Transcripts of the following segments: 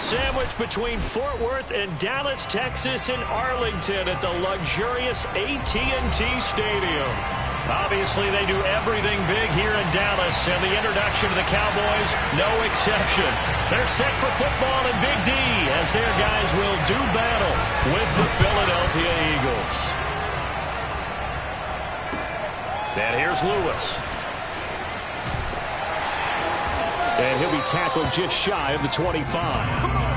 Sandwiched between Fort Worth and Dallas, Texas, and Arlington at the luxurious AT&T Stadium. Obviously, they do everything big here in Dallas, and the introduction to the Cowboys, no exception. They're set for football in Big D as their guys will do battle with the Philadelphia Eagles. And here's Lewis. And he'll be tackled just shy of the 25. Come on,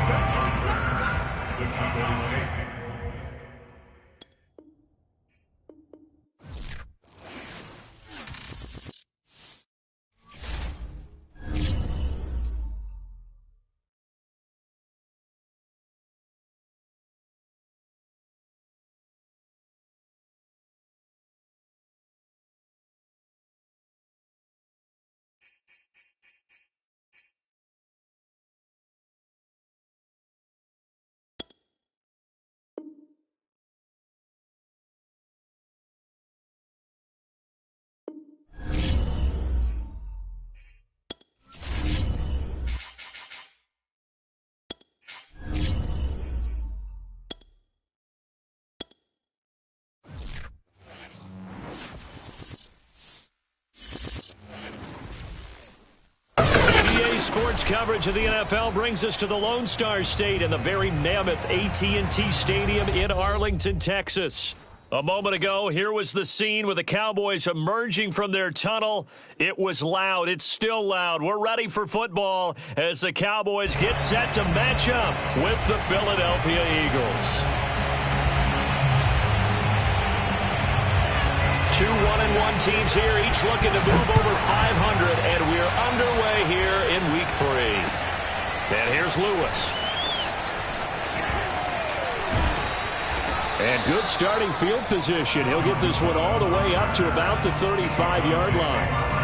Sports coverage of the NFL brings us to the Lone Star State and the very mammoth AT&T Stadium in Arlington, Texas. A moment ago, here was the scene with the Cowboys emerging from their tunnel. It was loud. It's still loud. We're ready for football as the Cowboys get set to match up with the Philadelphia Eagles. Two 1-1 teams here, each looking to move over 500, and we're underway here in Week 3. And here's Lewis. And good starting field position. He'll get this one all the way up to about the 35-yard line.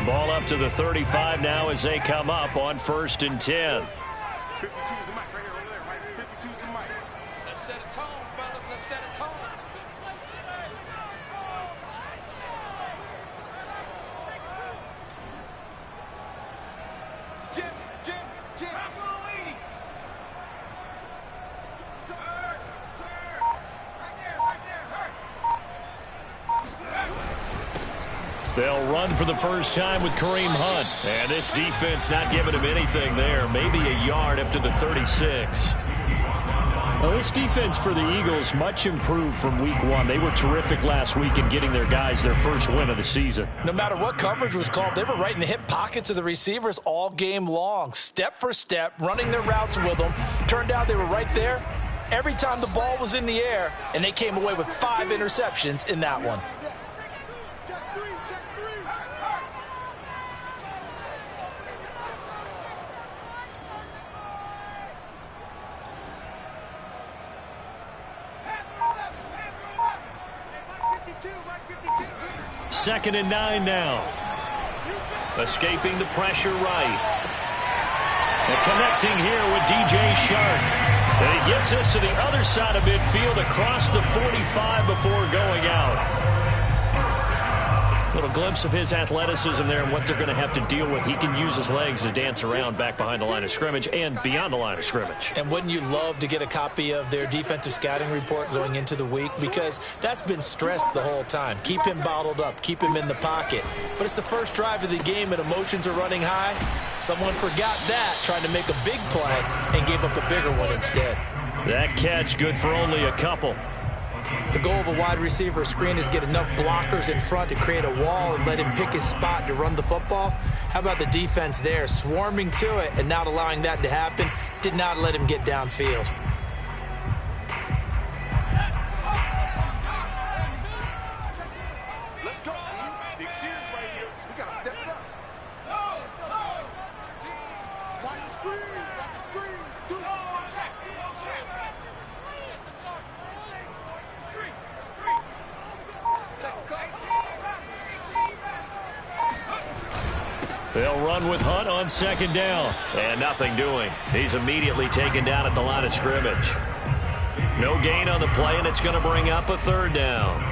Ball up to the 35 now as they come up on 1st and 10. 52's the mic right here, over there, right? 52's the mic. Let's set a tone, fellas. Let's set a tone. Jim. They'll run for the first time with Kareem Hunt. And this defense not giving him anything there. Maybe a yard up to the 36. Well, this defense for the Eagles much improved from Week 1. They were terrific last week in getting their guys their first win of the season. No matter what coverage was called, they were right in the hip pockets of the receivers all game long. Step for step, running their routes with them. Turned out they were right there every time the ball was in the air, and they came away with 5 interceptions in that one. Second and 9 now. Escaping the pressure right. And connecting here with DJ Shark. And he gets us to the other side of midfield across the 45 before going out. Little glimpse of his athleticism there and what they're going to have to deal with. He can use his legs to dance around back behind the line of scrimmage and beyond the line of scrimmage. And wouldn't you love to get a copy of their defensive scouting report going into the week? Because that's been stressed the whole time. Keep him bottled up. Keep him in the pocket. But it's the first drive of the game and emotions are running high. Someone forgot that, trying to make a big play, and gave up a bigger one instead. That catch good for only a couple. The goal of a wide receiver screen is get enough blockers in front to create a wall and let him pick his spot to run the football. How about the defense there, swarming to it and not allowing that to happen? Did not let him get downfield. Let's go, team. Big series right here. We got to step it up. Watch the screen. Watch the screen. They'll run with Hunt on second down. And nothing doing. He's immediately taken down at the line of scrimmage. No gain on the play, and it's going to bring up a third down.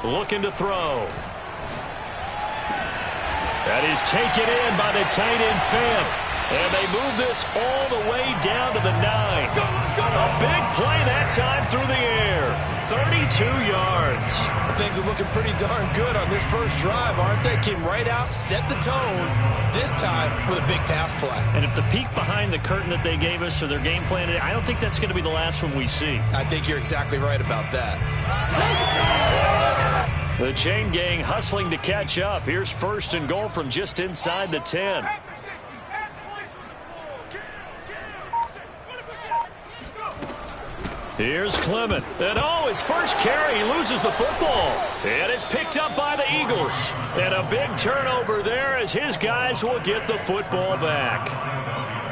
Looking to throw. That is taken in by the tight end Fant. And they move this all the way down to the 9. A big play that time through the air. 32 yards. Things are looking pretty darn good on this first drive, aren't they? Came right out, set the tone, this time with a big pass play. And if the peek behind the curtain that they gave us or their game plan, I don't think that's going to be the last one we see. I think you're exactly right about that. The chain gang hustling to catch up. Here's first and goal from just inside the 10. Here's Clement. And his first carry, he loses the football. And it's picked up by the Eagles. And a big turnover there as his guys will get the football back.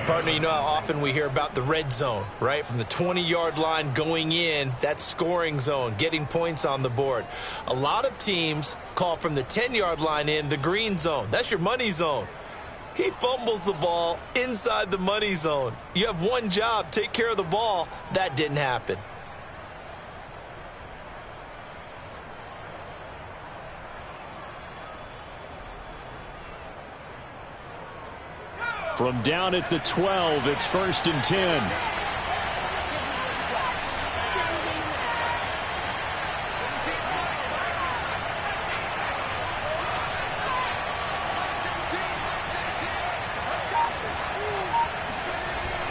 Partner, you know how often we hear about the red zone, right? From the 20-yard line going in, that's scoring zone, getting points on the board. A lot of teams call from the 10-yard line in the green zone. That's your money zone. He fumbles the ball inside the money zone. You have one job, take care of the ball. That didn't happen. From down at the 12, it's first and 10.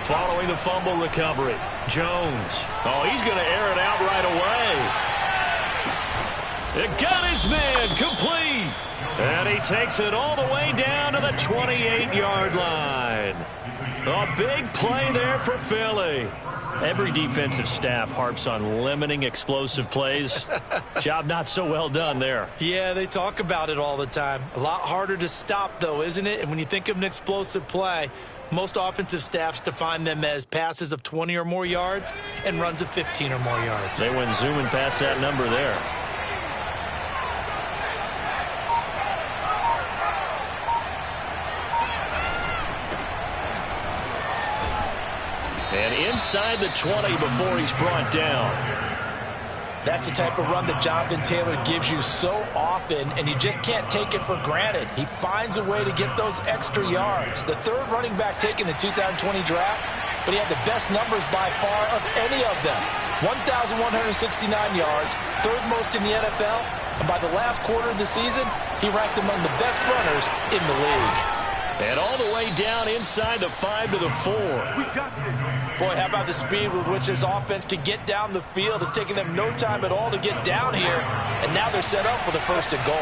Following the fumble recovery, Jones. He's going to air it out right away. It got his man complete. And he takes it all the way down to the 28-yard line. A big play there for Philly. Every defensive staff harps on limiting explosive plays. Job not so well done there. Yeah, they talk about it all the time. A lot harder to stop, though, isn't it? And when you think of an explosive play, most offensive staffs define them as passes of 20 or more yards and runs of 15 or more yards. They went zooming past that number there. And inside the 20 before he's brought down. That's the type of run that Jonathan Taylor gives you so often, and you just can't take it for granted. He finds a way to get those extra yards. The third running back taken in the 2020 draft, but he had the best numbers by far of any of them. 1,169 yards, third most in the NFL, and by the last quarter of the season, he ranked among the best runners in the league. And all the way down inside the 5 to the 4. We got this. Boy, how about the speed with which this offense can get down the field? It's taken them no time at all to get down here, and now they're set up for the first and goal.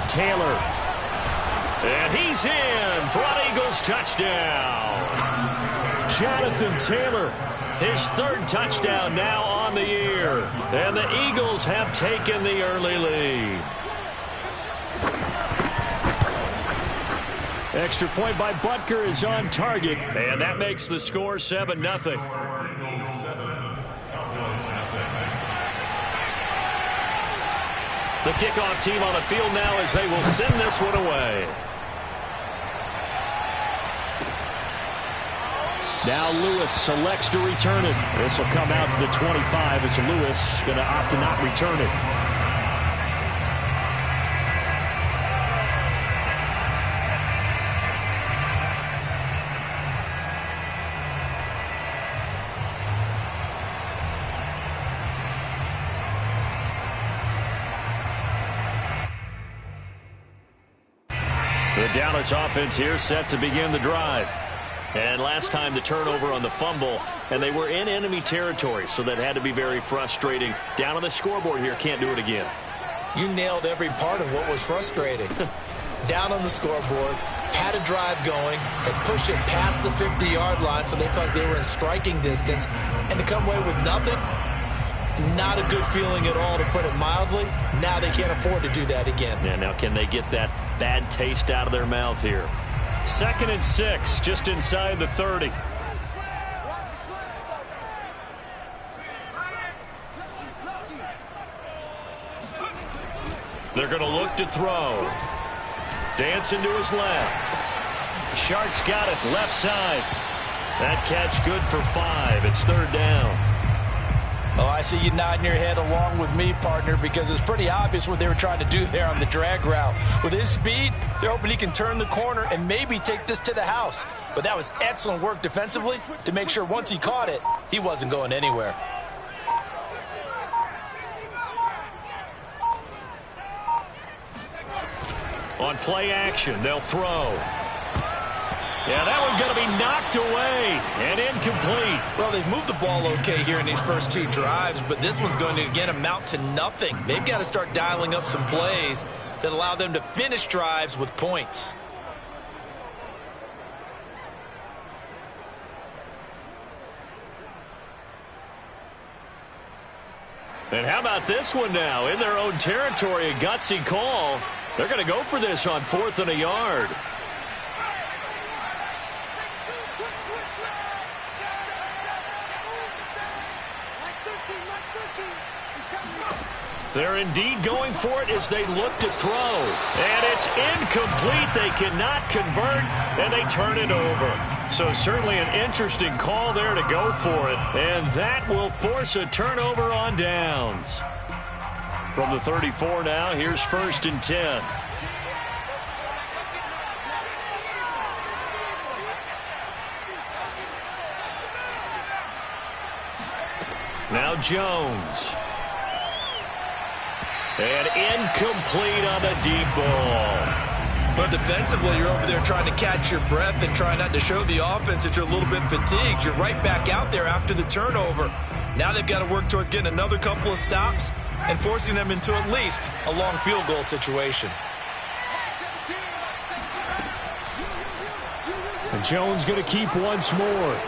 Taylor. And And he's in for an Eagles touchdown. Jonathan Taylor, his third touchdown now on the year. And the Eagles have taken the early lead. Extra point by Butker is on target, and that makes the score 7-0. The kickoff team on the field now as they will send this one away. Now Lewis selects to return it. This will come out to the 25 as Lewis going to opt to not return it. The Dallas offense here set to begin the drive. And last time the turnover on the fumble, and they were in enemy territory, so that had to be very frustrating. Down on the scoreboard here, can't do it again. You nailed every part of what was frustrating. Down on the scoreboard, had a drive going, had pushed it past the 50-yard line, so they thought they were in striking distance, and to come away with nothing, not a good feeling at all, to put it mildly. Now they can't afford to do that again. Yeah, now can they get that bad taste out of their mouth here? 2nd and 6, just inside the 30. They're going to look to throw. Dancing to his left. Shark's got it, left side. That catch good for 5. It's 3rd down. Oh, I see you nodding your head along with me, partner, because it's pretty obvious what they were trying to do there on the drag route. With his speed, they're hoping he can turn the corner and maybe take this to the house. But that was excellent work defensively to make sure once he caught it, he wasn't going anywhere. On play action, they'll throw. Yeah, that one's going to be knocked away and incomplete. Well, they've moved the ball okay here in these first 2 drives, but this one's going to, again, amount to nothing. They've got to start dialing up some plays that allow them to finish drives with points. And how about this one now? In their own territory, a gutsy call. They're going to go for this on 4th and a yard. They're indeed going for it as they look to throw. And it's incomplete. They cannot convert, and they turn it over. So certainly an interesting call there to go for it. And that will force a turnover on downs. From the 34 now, here's 1st and 10. Now Jones. And incomplete on the deep ball. But defensively, you're over there trying to catch your breath and try not to show the offense that you're a little bit fatigued. You're right back out there after the turnover. Now they've got to work towards getting another couple of stops and forcing them into at least a long field goal situation. And Jones going to keep once more.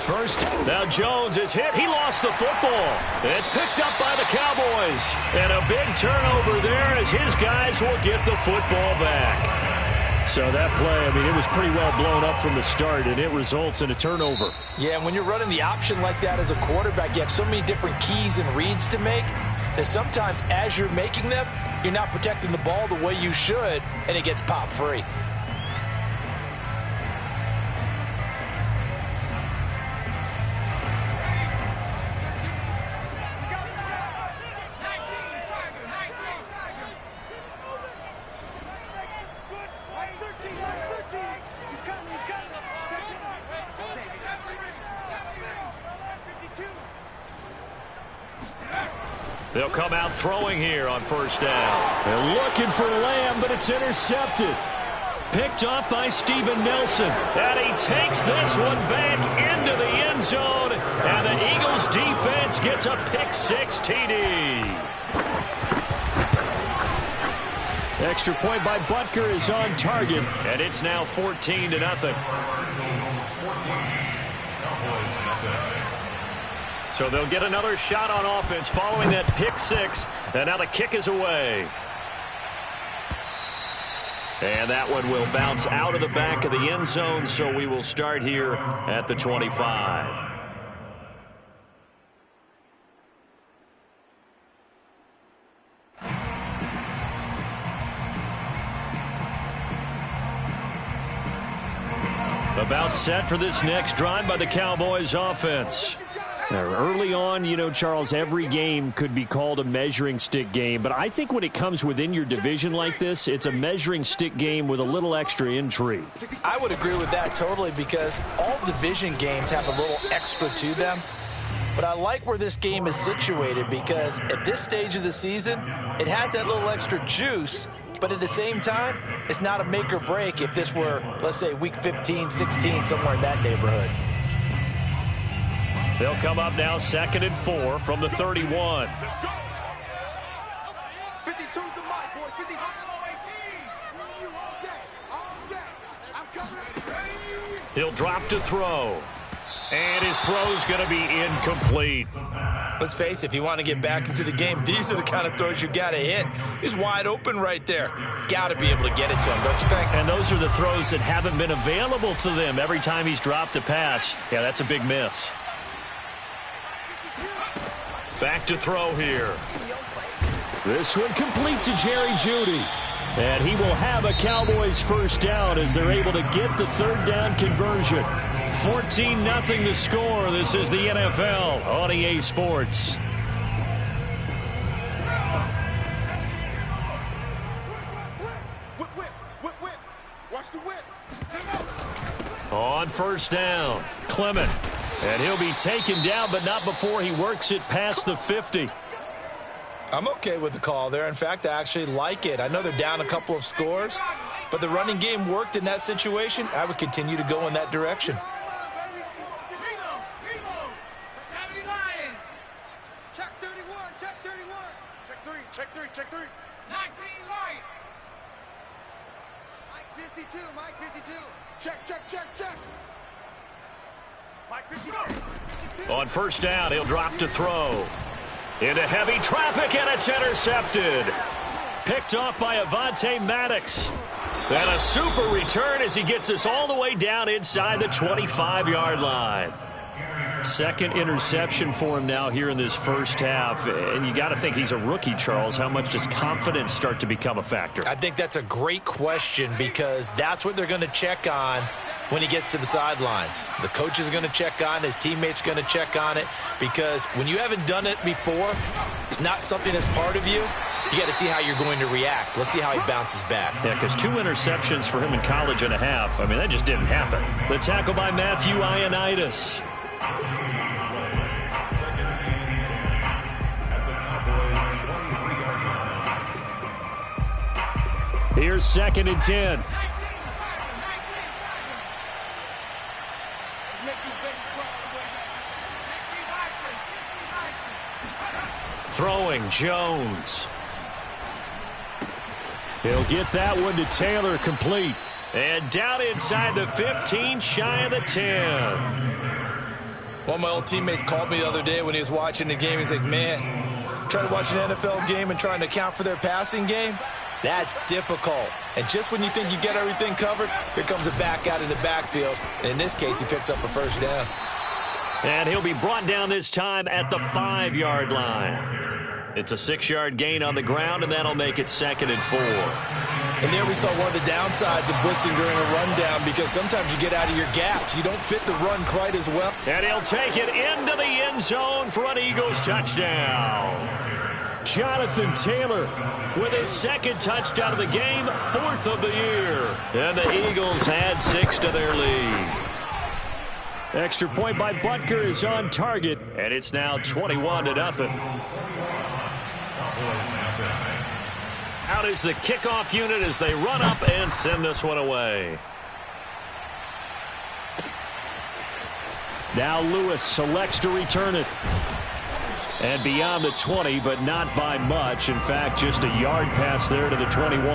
First, now Jones is hit. He lost the football. It's picked up by the Cowboys. And a big turnover there as his guys will get the football back. So that play, I mean, it was pretty well blown up from the start, and it results in a turnover. Yeah, and when you're running the option like that as a quarterback, you have so many different keys and reads to make that sometimes as you're making them, you're not protecting the ball the way you should, and it gets popped free. They'll come out throwing here on 1st down. They're looking for Lamb, but it's intercepted. Picked up by Steven Nelson. And he takes this one back into the end zone. And the Eagles defense gets a pick-6 TD. Extra point by Butker is on target, and it's now 14-0. So they'll get another shot on offense following that pick six, and now the kick is away. And that one will bounce out of the back of the end zone, so we will start here at the 25. About set for this next drive by the Cowboys offense. Early on, you know, Charles, every game could be called a measuring stick game, but I think when it comes within your division like this, it's a measuring stick game with a little extra intrigue. I would agree with that totally, because all division games have a little extra to them. But I like where this game is situated, because at this stage of the season, it has that little extra juice, but at the same time, it's not a make or break if this were, let's say, week 15, 16, somewhere in that neighborhood. They'll come up now 2nd and 4 from the 31. He'll drop to throw. And his throw's going to be incomplete. Let's face it, if you want to get back into the game, these are the kind of throws you got to hit. He's wide open right there. Got to be able to get it to him, don't you think? And those are the throws that haven't been available to them every time he's dropped a pass. Yeah, that's a big miss. Back to throw here. This one complete to Jerry Jeudy. And he will have a Cowboys first down as they're able to get the third down conversion. 14-0 the score. This is the NFL on EA Sports. Watch the whip. On first down, Clement. And he'll be taken down, but not before he works it past the 50. I'm okay with the call there. In fact, I actually like it. I know they're down a couple of scores, but the running game worked in that situation. I would continue to go in that direction. Check 31, check 31. Check 3. 19 light. Mike 52. Check. Mike 52. On first down, he'll drop to throw. Into heavy traffic, and it's intercepted. Picked off by Avonte Maddox. And a super return as he gets us all the way down inside the 25-yard line. Second interception for him now here in this first half. And you got to think he's a rookie, Charles. How much does confidence start to become a factor? I think that's a great question, because that's what they're going to check on when he gets to the sidelines. The coach is going to check on it. His teammates are going to check on it, because when you haven't done it before, it's not something that's part of you. You got to see how you're going to react. Let's see how he bounces back. Yeah, because 2 interceptions for him in college and a half. I mean, that just didn't happen. The tackle by Matthew Ioannidis. Here's 2nd and 10. Throwing Jones. He'll get that one to Taylor, complete. And down inside the 15, shy of the 10. One of my old teammates called me the other day when he was watching the game. He's like, man, trying to watch an NFL game and trying to account for their passing game, that's difficult. And just when you think you get everything covered, here comes a back out of the backfield. And in this case, he picks up a first down. And he'll be brought down this time at the 5-yard line. It's a 6-yard gain on the ground, and that'll make it 2nd and 4. And there we saw one of the downsides of blitzing during a rundown, because sometimes you get out of your gaps. You don't fit the run quite as well. And he'll take it into the end zone for an Eagles touchdown. Jonathan Taylor with his 2nd touchdown of the game, 4th of the year. And the Eagles add 6 to their lead. Extra point by Butker is on target, and it's now 21-0. Out is the kickoff unit as they run up and send this one away. Now Lewis selects to return it. And beyond the 20, but not by much. In fact, just a yard pass there to the 21.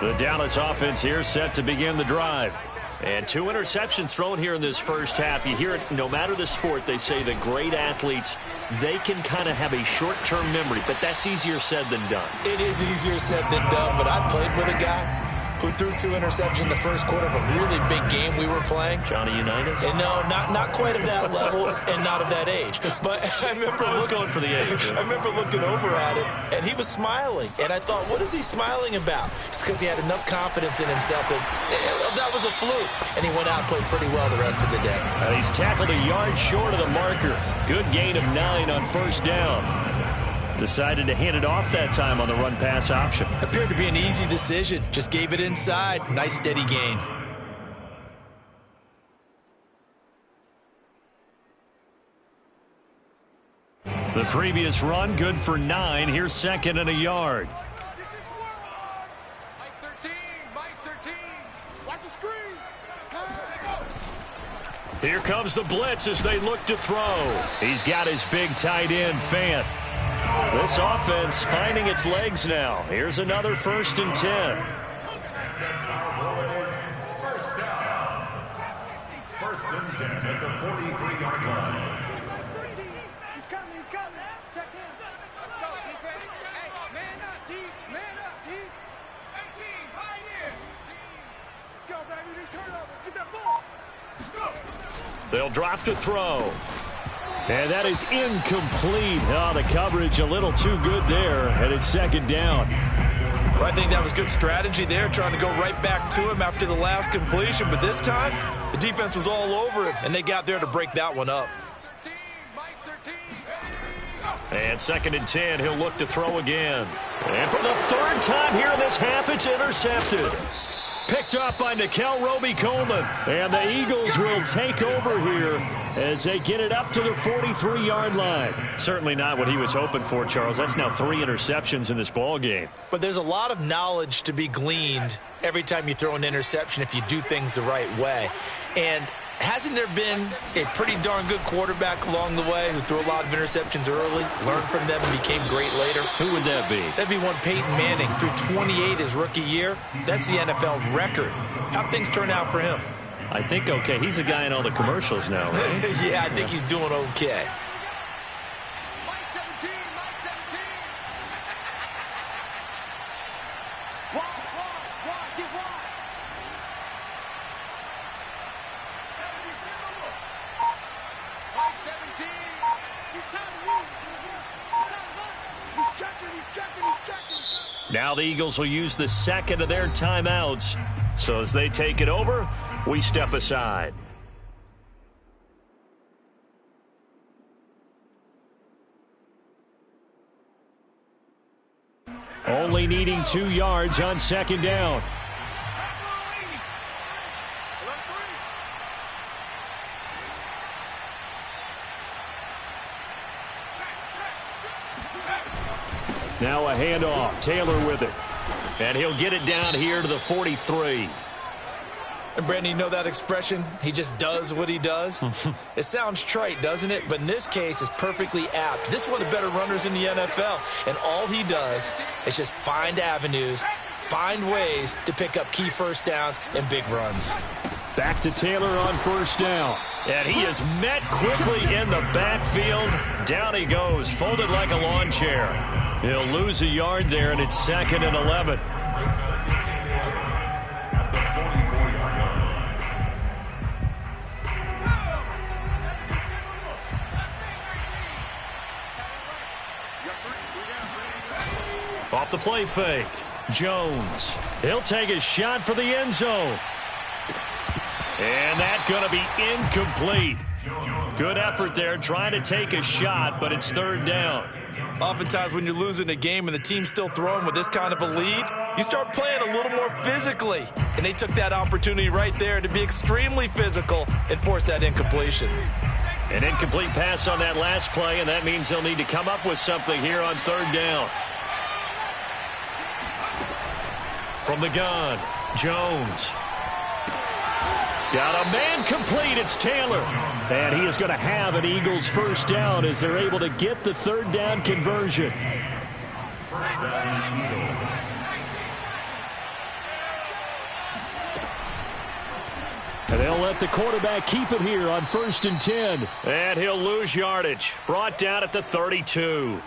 The Dallas offense here set to begin the drive. And 2 interceptions thrown here in this first half. You hear it no matter the sport. They say the great athletes, they can kind of have a short-term memory, but that's easier said than done. It is easier said than done, but I played with a guy who threw 2 interceptions in the first quarter of a really big game we were playing. Johnny Unitas? And no, not quite of that level and not of that age. But I remember going for the age. I remember looking over at him, and he was smiling. And I thought, what is he smiling about? It's because he had enough confidence in himself that was a fluke. And he went out and played pretty well the rest of the day. He's tackled a yard short of the marker. Good gain of 9 on first down. Decided to hand it off that time on the run-pass option. Appeared to be an easy decision. Just gave it inside. Nice, steady gain. The previous run, good for 9. Here's 2nd and a yard. Mike 13. Watch the screen. Here comes the blitz as they look to throw. He's got his big tight end, Fant. This offense finding its legs now. Here's another 1st and 10. First down. 1st and 10 at the 43-yard line. He's coming. Check him. Let's go, defense. Hey, man up, D. Man up, D. 18, pioneer. Let's go, baby. Turn over. Get that ball. Go. They'll drop to throw. And that is incomplete. Oh, the coverage a little too good there. And it's 2nd down. Well, I think that was good strategy there, trying to go right back to him after the last completion. But this time, the defense was all over him, and they got there to break that one up. Mike 13. And 2nd and 10, he'll look to throw again. And for the 3rd time here in this half, it's intercepted. Picked up by Nickel Roby-Coleman. And the Eagles will take over here as they get it up to the 43-yard line. Certainly not what he was hoping for, Charles. That's now 3 interceptions in this ball game. But there's a lot of knowledge to be gleaned every time you throw an interception if you do things the right way. And hasn't there been a pretty darn good quarterback along the way who threw a lot of interceptions early, learned from them, and became great later? Who would that be? That'd be one Peyton Manning, threw 28 his rookie year. That's the NFL record. How'd things turn out for him? I think okay. He's a guy in all the commercials now, right? Yeah, I think he's doing okay. Mike 17. Wide, get wide. 72. Mike 17. He's checking. Now the Eagles will use the 2nd of their timeouts. So as they take it over, we step aside. Only needing 2 yards on 2nd down. Now a handoff. Taylor with it. And he'll get it down here to the 43. And Brandon, you know that expression? He just does what he does? It sounds trite, doesn't it? But in this case, it's perfectly apt. This is one of the better runners in the NFL. And all he does is just find avenues, find ways to pick up key 1st downs and big runs. Back to Taylor on 1st down. And he is met quickly in the backfield. Down he goes, folded like a lawn chair. He'll lose a yard there, and it's 2nd and 11. Off the play fake. Jones. He'll take a shot for the end zone. And that's going to be incomplete. Good effort there trying to take a shot, but it's 3rd down. Oftentimes when you're losing a game and the team's still throwing with this kind of a lead, you start playing a little more physically. And they took that opportunity right there to be extremely physical and force that incompletion. An incomplete pass on that last play, and that means they'll need to come up with something here on 3rd down. From the gun, Jones. Got a man complete. It's Taylor. And he is going to have an Eagles first down as they're able to get the third down conversion. First down, Eagles. And they'll let the quarterback keep it here on 1st and 10. And he'll lose yardage. Brought down at the 32.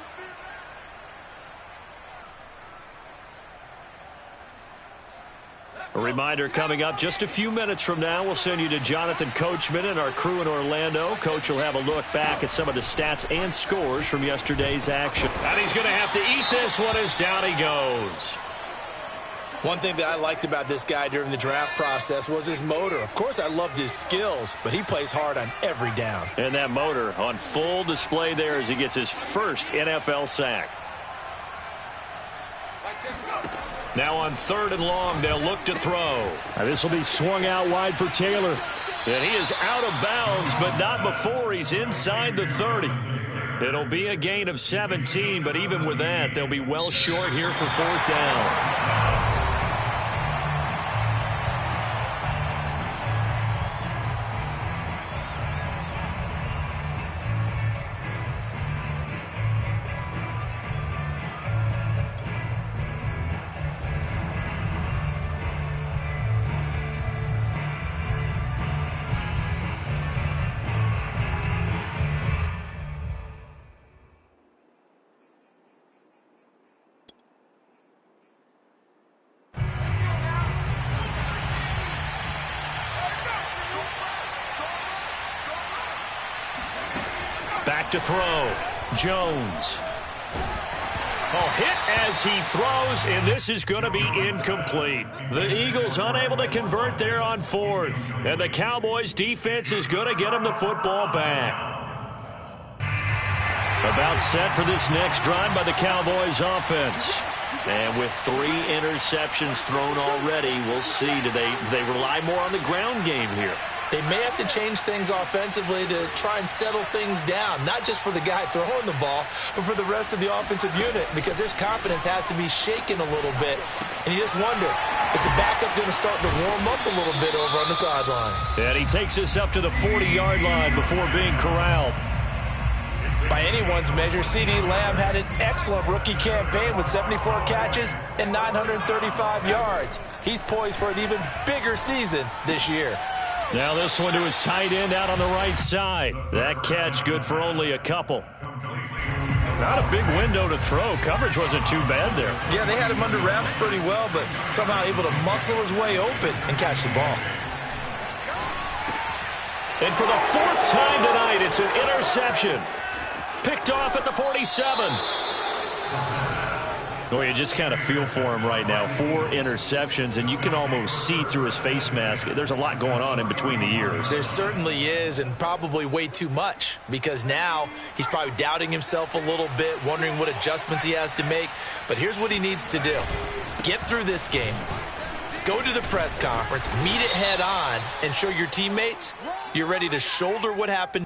A reminder coming up just a few minutes from now. We'll send you to Jonathan Coachman and our crew in Orlando. Coach will have a look back at some of the stats and scores from yesterday's action. And he's going to have to eat this one as down he goes. One thing that I liked about this guy during the draft process was his motor. Of course, I loved his skills, but he plays hard on every down. And that motor on full display there as he gets his first NFL sack. Now on 3rd and long, they'll look to throw. This will be swung out wide for Taylor. And he is out of bounds, but not before he's inside the 30. It'll be a gain of 17, but even with that, they'll be well short here for 4th down. Back to throw. Jones. Hit as he throws, and this is going to be incomplete. The Eagles unable to convert there on 4th. And the Cowboys defense is going to get them the football back. About set for this next drive by the Cowboys offense. And with 3 interceptions thrown already, we'll see. Do they rely more on the ground game here? They may have to change things offensively to try and settle things down, not just for the guy throwing the ball, but for the rest of the offensive unit, because their confidence has to be shaken a little bit. And you just wonder, is the backup going to start to warm up a little bit over on the sideline? And he takes us up to the 40-yard line before being corralled. By anyone's measure, C.D. Lamb had an excellent rookie campaign with 74 catches and 935 yards. He's poised for an even bigger season this year. Now this one to his tight end out on the right side. That catch good for only a couple. Not a big window to throw. Coverage wasn't too bad there. Yeah, they had him under wraps pretty well, but somehow able to muscle his way open and catch the ball. And for the 4th time tonight, it's an interception. Picked off at the 47. Well, you just kind of feel for him right now. 4 interceptions, and you can almost see through his face mask. There's a lot going on in between the ears. There certainly is, and probably way too much, because now he's probably doubting himself a little bit, wondering what adjustments he has to make. But here's what he needs to do. Get through this game. Go to the press conference, meet it head on, and show your teammates you're ready to shoulder what happened.